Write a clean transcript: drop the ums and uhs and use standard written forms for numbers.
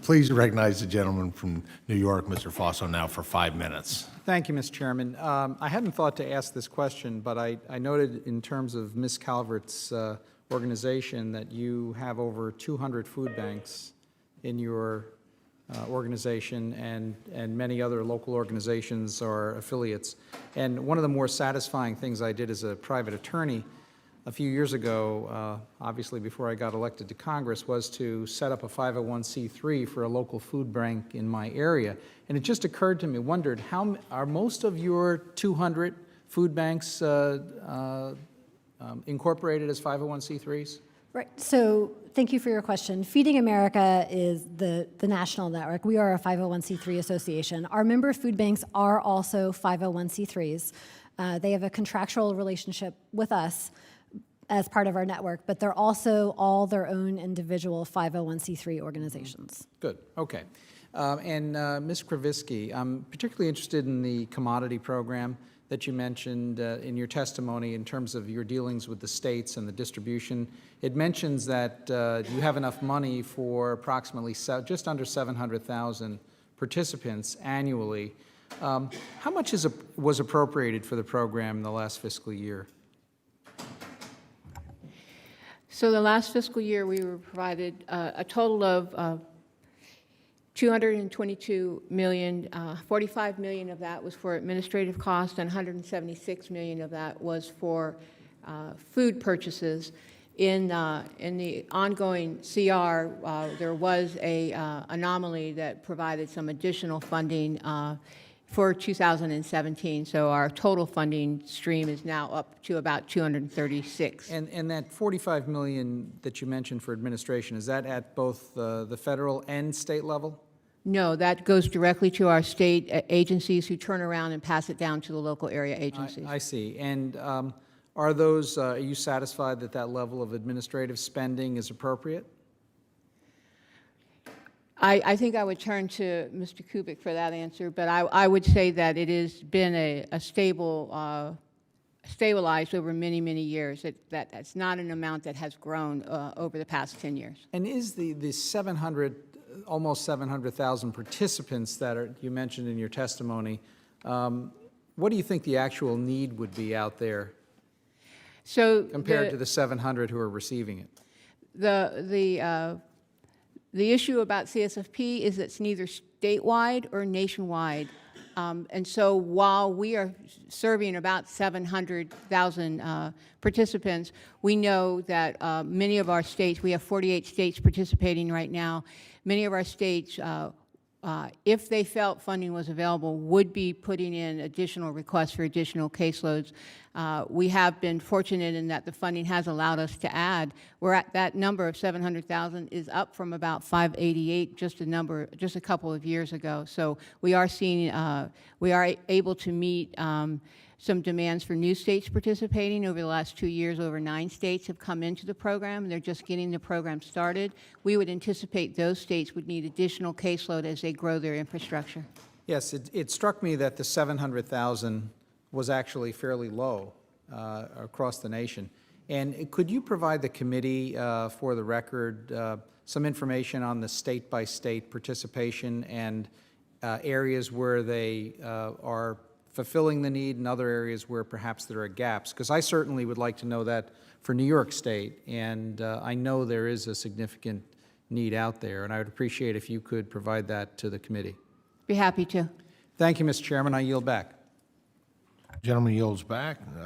Please recognize the gentleman from New York, Mr. Faso, now for 5 minutes. Thank you, Mr. Chairman. I hadn't thought to ask this question, but I noted in terms of Ms. Calvert's organization that you have over 200 food banks in your organization, and many other local organizations or affiliates. And one of the more satisfying things I did as a private attorney a few years ago, obviously before I got elected to Congress, was to set up a 501c3 for a local food bank in my area. And it just occurred to me, wondered, how are most of your 200 food banks incorporated as 501c3s? Right. So thank you for your question. Feeding America is the national network. We are a 501c3 association. Our member food banks are also 501c3s. They have a contractual relationship with us as part of our network, but they're also all their own individual 501c3 organizations. Good. Okay. Ms. Kravitsky, I'm particularly interested in the commodity program that you mentioned in your testimony in terms of your dealings with the states and the distribution. It mentions that you have enough money for approximately just under 700,000 participants annually. How much was appropriated for the program in the last fiscal year? So the last fiscal year, we were provided a total of $222 million. $45 million of that was for administrative costs, and $176 million of that was for food purchases. In the ongoing CR, there was a anomaly that provided some additional funding for 2017. So our total funding stream is now up to about 236. And that $45 million that you mentioned for administration, is that at both the federal and state level? No, that goes directly to our state agencies, who turn around and pass it down to the local area agencies. I see. And are you satisfied that that level of administrative spending is appropriate? I think I would turn to Mr. Kubik for that answer, but I would say that it has been a stabilized over many, many years. That's not an amount that has grown over the past 10 years. And is the almost 700,000 participants that you mentioned in your testimony, what do you think the actual need would be out there compared to the 700 who are receiving it? The issue about CSFP is it's neither statewide or nationwide. And so while we are serving about 700,000 participants, we know that many of our states, we have 48 states participating right now, many of our states, if they felt funding was available, would be putting in additional requests for additional caseloads. We have been fortunate in that the funding has allowed us to add. We're at that number of 700,000 is up from about 588 just a couple of years ago. So we are seeing, we are able to meet some demands for new states participating. Over the last 2 years, over 9 states have come into the program. They're just getting the program started. We would anticipate those states would need additional caseload as they grow their infrastructure. Yes, it struck me that the 700,000 was actually fairly low across the nation. And could you provide the committee, for the record, some information on the state-by-state participation and areas where they are fulfilling the need and other areas where perhaps there are gaps? Because I certainly would like to know that for New York State, and I know there is a significant need out there, and I would appreciate if you could provide that to the committee. Be happy to. Thank you, Mr. Chairman. I yield back. Gentleman yields back.